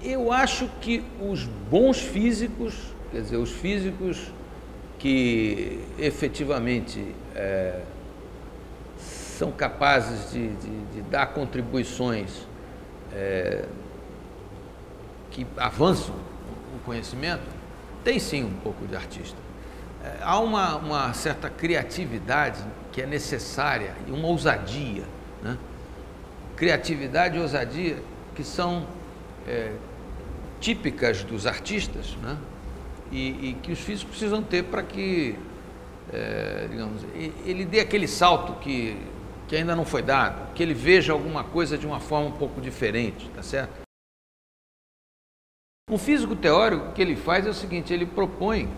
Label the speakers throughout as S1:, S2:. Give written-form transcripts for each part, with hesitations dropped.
S1: Eu acho que os bons físicos, quer dizer, os físicos que efetivamente são capazes de dar contribuições que avançam o conhecimento, tem sim um pouco de artista. Há uma certa criatividade que é necessária e uma ousadia, né? Criatividade e ousadia que são típicas dos artistas, né? E que os físicos precisam ter para que, digamos, ele dê aquele salto que ainda não foi dado, que ele veja alguma coisa de uma forma um pouco diferente, tá certo? Um físico teórico, o que ele faz é o seguinte: ele propõe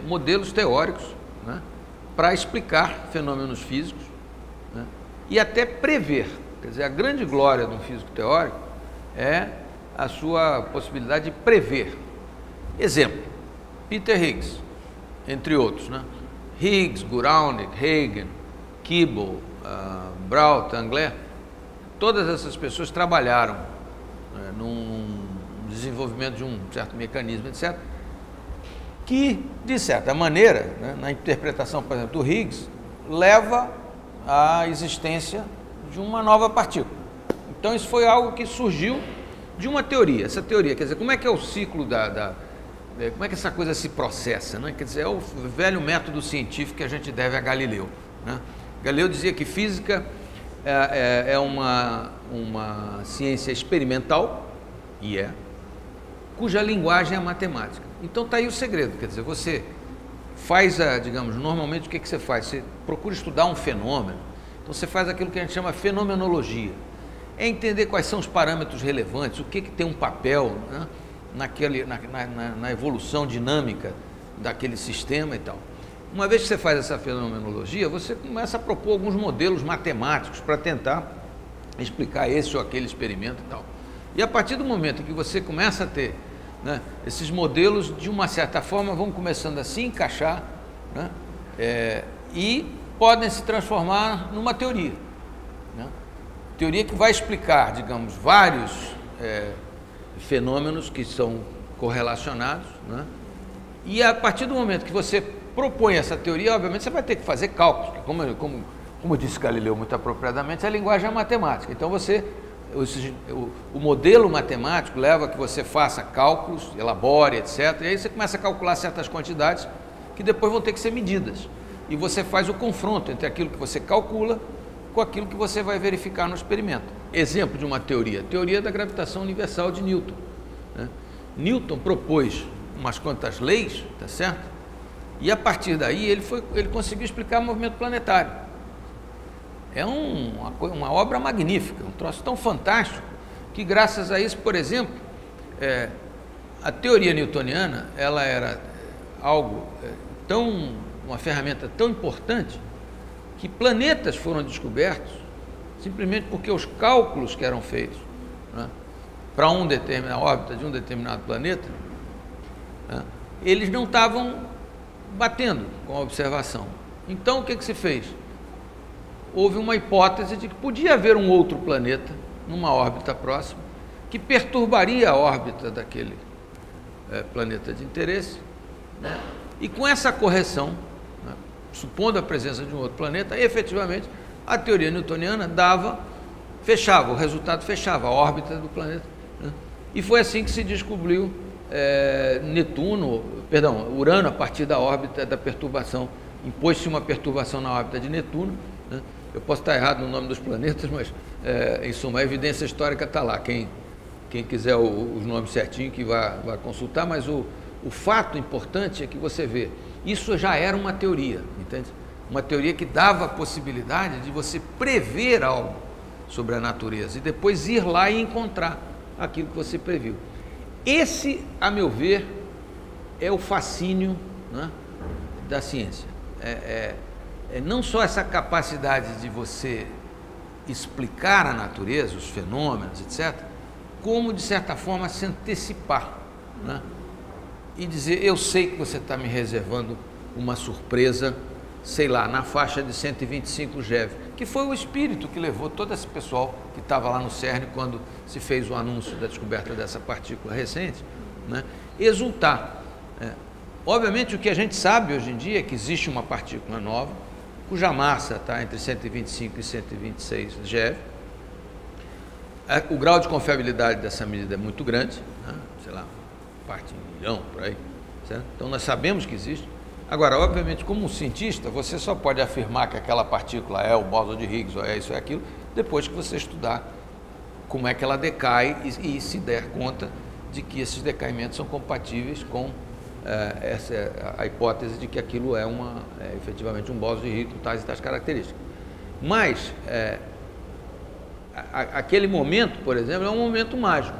S1: modelos teóricos, né, para explicar fenômenos físicos, né, e até prever. Quer dizer, a grande glória de um físico teórico é a sua possibilidade de prever. Exemplo, Peter Higgs, entre outros, né? Higgs, Guralnick, Huygens, Keeble, Braut, Englert, todas essas pessoas trabalharam num desenvolvimento de um certo mecanismo, etc., que, de certa maneira, né, na interpretação, por exemplo, do Higgs, leva à existência de uma nova partícula. Então, isso foi algo que surgiu de uma teoria. Essa teoria, quer dizer, como é que é o ciclo como é que essa coisa se processa, né? Quer dizer, é o velho método científico que a gente deve a Galileu, né? Galileu dizia que física é uma ciência experimental, e cuja linguagem é a matemática. Então está aí o segredo, quer dizer, você faz, digamos, normalmente o que você faz? Você procura estudar um fenômeno, então você faz aquilo que a gente chama fenomenologia, é entender quais são os parâmetros relevantes, o que tem um papel, né, na evolução dinâmica daquele sistema e tal. Uma vez que você faz essa fenomenologia, você começa a propor alguns modelos matemáticos para tentar explicar esse ou aquele experimento e tal. E a partir do momento em que você começa a ter, né, esses modelos, de uma certa forma, vão começando a se encaixar, né, e podem se transformar numa teoria, né? Teoria que vai explicar, digamos, vários fenômenos que são correlacionados, né? E a partir do momento que você propõe essa teoria, obviamente você vai ter que fazer cálculos, como disse Galileu muito apropriadamente, a linguagem é matemática. Então o modelo matemático leva a que você faça cálculos, elabore, etc. E aí você começa a calcular certas quantidades que depois vão ter que ser medidas. E você faz o confronto entre aquilo que você calcula com aquilo que você vai verificar no experimento. Exemplo de uma teoria, teoria da gravitação universal de Newton, né? Newton propôs umas quantas leis, tá certo? E a partir daí ele conseguiu explicar o movimento planetário. É uma obra magnífica, um troço tão fantástico que, graças a isso, por exemplo, a teoria newtoniana, ela era uma ferramenta tão importante que planetas foram descobertos simplesmente porque os cálculos que eram feitos, né, para a órbita de um determinado planeta, né, eles não estavam batendo com a observação. Então, o que se fez? Houve uma hipótese de que podia haver um outro planeta numa órbita próxima que perturbaria a órbita daquele planeta de interesse, né? E com essa correção, né, supondo a presença de um outro planeta, efetivamente a teoria newtoniana fechava, o resultado fechava a órbita do planeta, né? E foi assim que se descobriu Urano, a partir da órbita da perturbação. Impôs-se uma perturbação na órbita de Netuno, né? Eu posso estar errado no nome dos planetas, mas, em suma, a evidência histórica está lá. Quem quiser os nomes certinho que vai consultar, mas o fato importante é que você vê, isso já era uma teoria, entende? Uma teoria que dava a possibilidade de você prever algo sobre a natureza e depois ir lá e encontrar aquilo que você previu. Esse, a meu ver, é o fascínio, né, da ciência. Não só essa capacidade de você explicar a natureza, os fenômenos, etc., como, de certa forma, se antecipar, né? E dizer, eu sei que você está me reservando uma surpresa, sei lá, na faixa de 125 GeV. que foi o espírito que levou todo esse pessoal que estava lá no CERN quando se fez o anúncio da descoberta dessa partícula recente, né, exultar. Obviamente, o que a gente sabe hoje em dia é que existe uma partícula nova, cuja massa está entre 125 e 126 GeV. O grau de confiabilidade dessa medida é muito grande, né, sei lá, parte em 1 milhão, por aí, certo? Então nós sabemos que existe. Agora, obviamente, como um cientista, você só pode afirmar que aquela partícula é o bóson de Higgs, ou é isso ou é aquilo, depois que você estudar como é que ela decai e se der conta de que esses decaimentos são compatíveis com a hipótese de que aquilo é efetivamente um bóson de Higgs com tais e tais características. Mas aquele momento, por exemplo, é um momento mágico.